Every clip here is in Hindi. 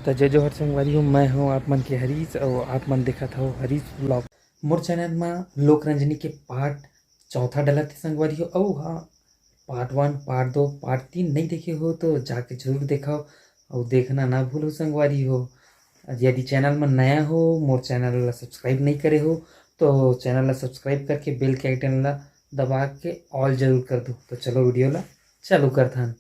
तो जय जोहर संगवारी हूँ। मैं हूँ आप मन के हरीश और आप मन देखा था हरीश ब्लॉग। मोर चैनल में लोक रंजनी के पार्ट चौथा डला थे संगवारी हो। और हाँ, पार्ट 1 पार्ट 2 पार्ट 3 नहीं देखे हो तो जाके जरूर देखाओ और देखना ना भूलो संगवारी हो। यदि चैनल में नया हो, मोर चैनल ला सब्सक्राइब नहीं करे हो तो चैनल ला सब्सक्राइब करके बेल के आइकन ला दबा के ऑल जरूर कर दो। तो चलो वीडियो ला चालू करथन।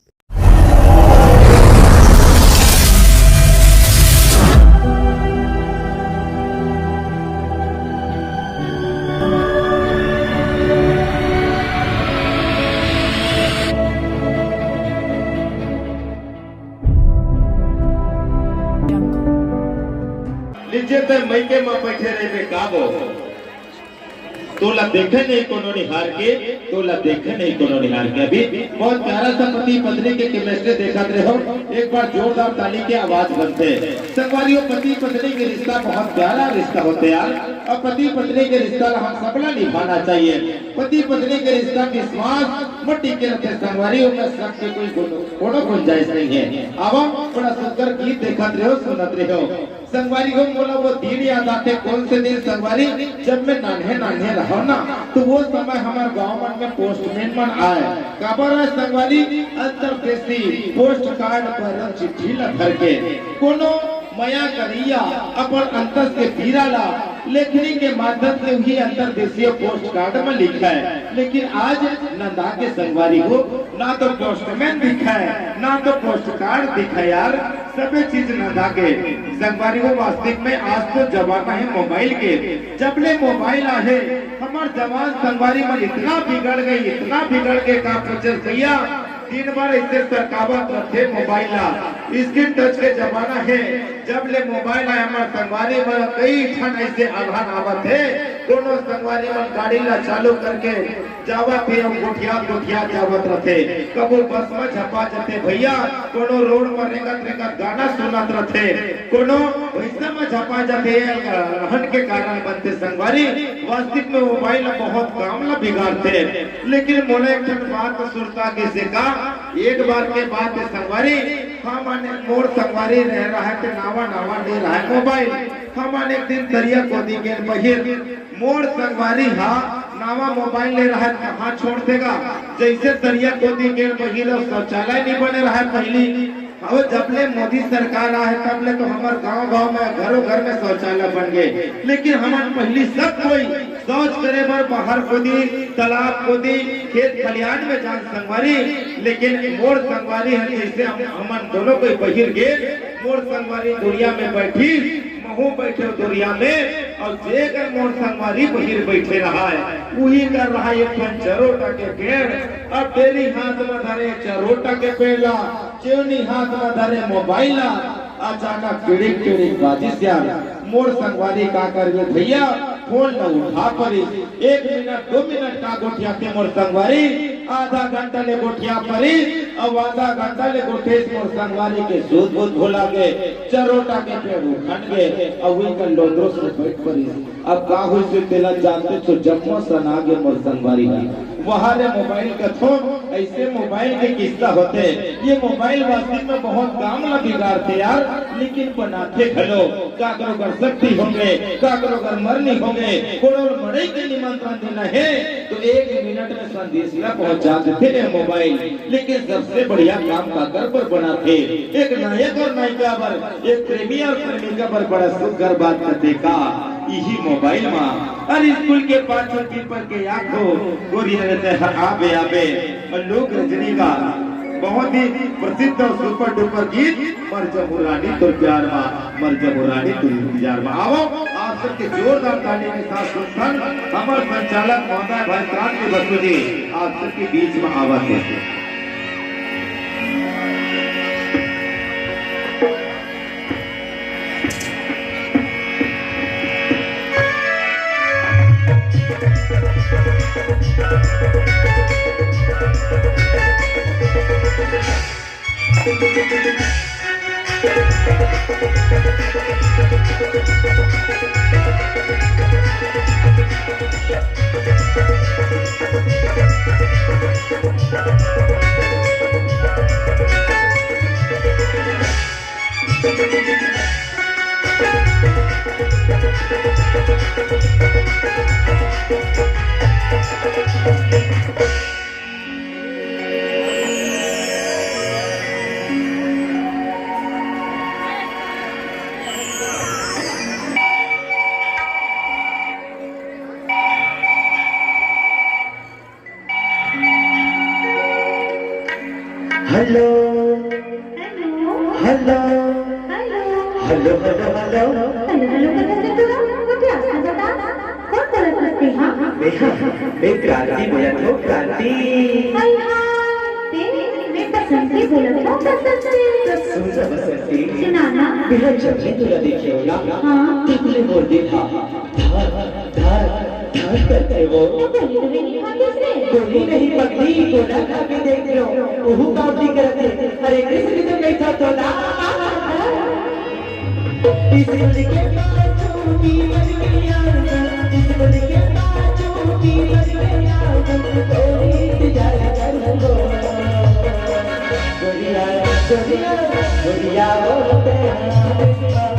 लीजिए तो मैके में बैठे रहे काबो तोला देखे नहीं कोनो निहार के, तोला देखे नहीं कोनो निहार के। अभी बहुत प्यारा सा पति पत्नी के केमिस्ट्री देखा रहे हो। एक बार जोरदार ताली की आवाज बनते संगवारियों। पति पत्नी के रिश्ता बहुत प्यारा रिश्ता होते यार, और पति पत्नी के रिश्ता हम सबला निभाना चाहिए। पति पत्नी के रिश्ता विश्वास मट्टी के रहते संगवारियों में सबके कोई कोनो गुंजाइश नहीं है। अब बड़ा सुंदर गीत देखत रहे हो, सुनत रहे हो संगवारी हो। बोला वो दिन याद आते, कौन से दिन संगवारी? जब मैं नान्हे रहो ना, तो वो समय हमारे गांव में पोस्टमैन मन आए। खबर है संगवारी, अंतरदेशी पोस्ट कार्ड पर चिट्ठी ला भर के कोनो मया करिया अपन अंतर के पीरा ला लेखनी के माध्यम से वही अंतरदेशीय पोस्ट कार्ड में लिखा है। लेकिन आज नंदा के संगवारी हो ना तो पोस्टमैन दिखा है ना तो पोस्ट कार्ड दिखा यार, सभी चीज नंदा के संगवारी हो। वास्तविक में आज तो जमाना है मोबाइल के। जब ले मोबाइल आए हमार जवान संगवारी में इतना बिगड़ गई का पूछे भैया। दिन भर इससे सरकावत रखे मोबाइल स्क्रीन टच के जमाना है। जब ले मोबाइल आया हमारे संगवारी में कई क्षण ऐसे आभान आवत है। दोनों संगवारी में गाड़ी ला चालू करके जावत थे, गोठिया जावत रहते। कबो बस में झपा जाते भैया, कोनो रोड पर रेंगत गाना सुनत रहते, कोनो वैसे में झपा जाते रहन के कारण बनते संगवारी। वास्तविक में मोबाइल बहुत काम ला बिगाड़ते। लेकिन मोले एक बात सुरता के से का, एक बार के बात संगवारी हम मोर संगवारी रह रहा है तो नावा दे रहा है मोबाइल। हम एक दिन दरिया को दी गेल बहिर मोर संगवारी नावा मोबाइल ले रहा है, कहाँ छोड़ देगा? जैसे दरिया को दी गेल बहिर शौचालय नहीं बने रहा है पहली। और जब ले मोदी सरकार आए तब ले तो हमारे गांव में घरों घर में शौचालय बन गए। लेकिन हमारे पहली सब कोई शौच करे पर बाहर खोदी, तालाब खोदी, खेत खलियान में जान संगवारी। लेकिन मोर संगवारी है जैसे हम दोनों कोई बहिर गए, मोर संगवारी दुनिया में बैठी महू बैठे दुनिया में, और जेकर मोर संगवारी बहिर बैठे रहा है वही कर रहा है एक चरोटा के पेड़। अब तेरी हाथ में धरे चरोटा के पेड़ ला, चेवनी हाथ में धरे मोबाइल ला। अचानक टिड़िक बाजिश यार मोर संगवारी का कर भैया फोन न उठा पड़ी। 1 मिनट 2 मिनट का गोठिया के मोर संगवारी, आधा घंटा ले गोठिया पड़ी। अब आधा घंटा ले गोठे मोर संगवारी के सूद बुद भुला गए, चरोटा के पेड़ उखड़ गए और वही का लोंदरो से बैठ पड़ी। अब का हुई से तेला जानते तो जम्मो सना गए मोर संगवारी की। वहाँ रे मोबाइल का थो ऐसे मोबाइल के किस्सा होते। ये मोबाइल वास्तव में बहुत काम ला बिगाड़ते यार, लेकिन बनाते खलो का करो कर सकती होंगे, का करो कर मरनी होंगे, कोनो मरे के निमंत्रण देना है तो 1 मिनट में संदेश ला पहुंचा देते हैं मोबाइल। लेकिन सबसे बढ़िया काम का कर पर बनाते एक नायक और नायिका पर, एक प्रेमी और प्रेमिका पर बड़ा सुंदर बात करते का यही मोबाइल में। अरे स्कूल के पास छुट्टी पर के आंखों गोरिया रहते हैं आबे और लोग रजनी का बहुत ही प्रसिद्ध और सुपर डुपर गीत मर जब रानी तो प्यार में, मर जब रानी तो इंतजार में। आओ आप सबके जोरदार ताली के साथ सुनसन हमारे संचालक महोदय भाई क्रांति बसु जी आप सबके बीच में आवाज है। Hello hello hello hello hello मैं क्रांति बोला तो क्रांति मेरा जब से तुला देखे हो ना तब से बोल दी था धार करते वो गोली नहीं पकड़ी गोला खा के देख लो ओहू काम नहीं करते अरे कृष्ण तो कैसा तो ना इस बोल के बाजू की मर गया इस बोल के बाजू की मर गया गोली इंतजार कर लो गोलिया गोलिया गोलिया बोलते हैं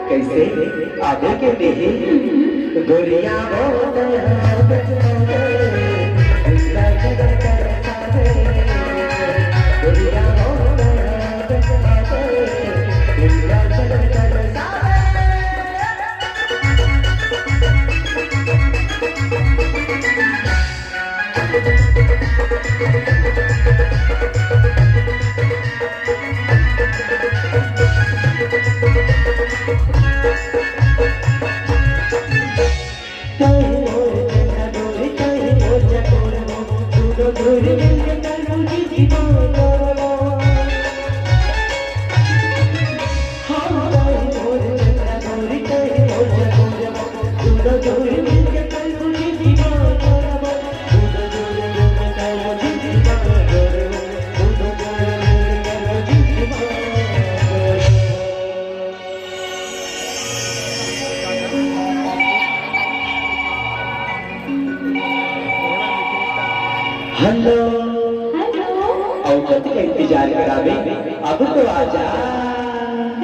कैसे आगे के नहीं गोलियां हेलो औकत का इंतजार करावे अब तो आजा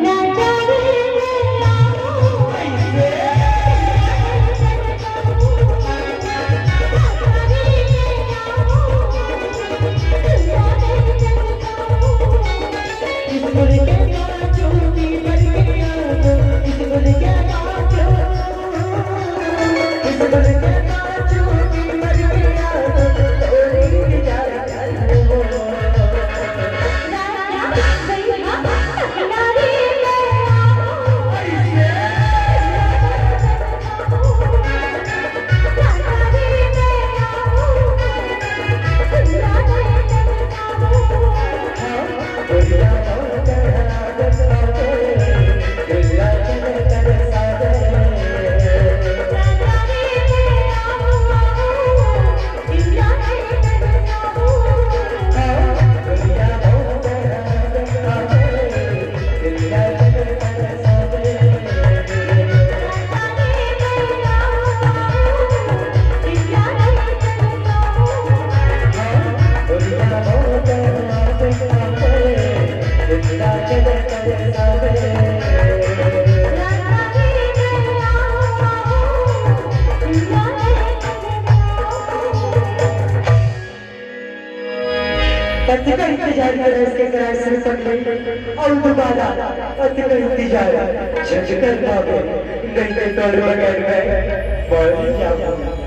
राजा पति का इंतजार कर इसके करार से पकड़े और दोबारा पति का इंतजार जज कर पावे गई के तौर बगैर में बढ़ जाऊं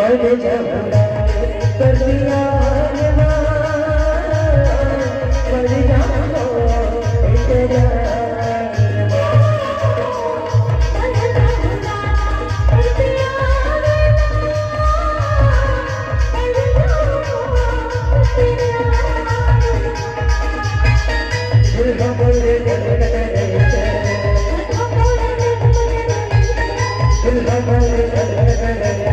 मर जाऊं कर दिया मर जाऊं तेरा दिल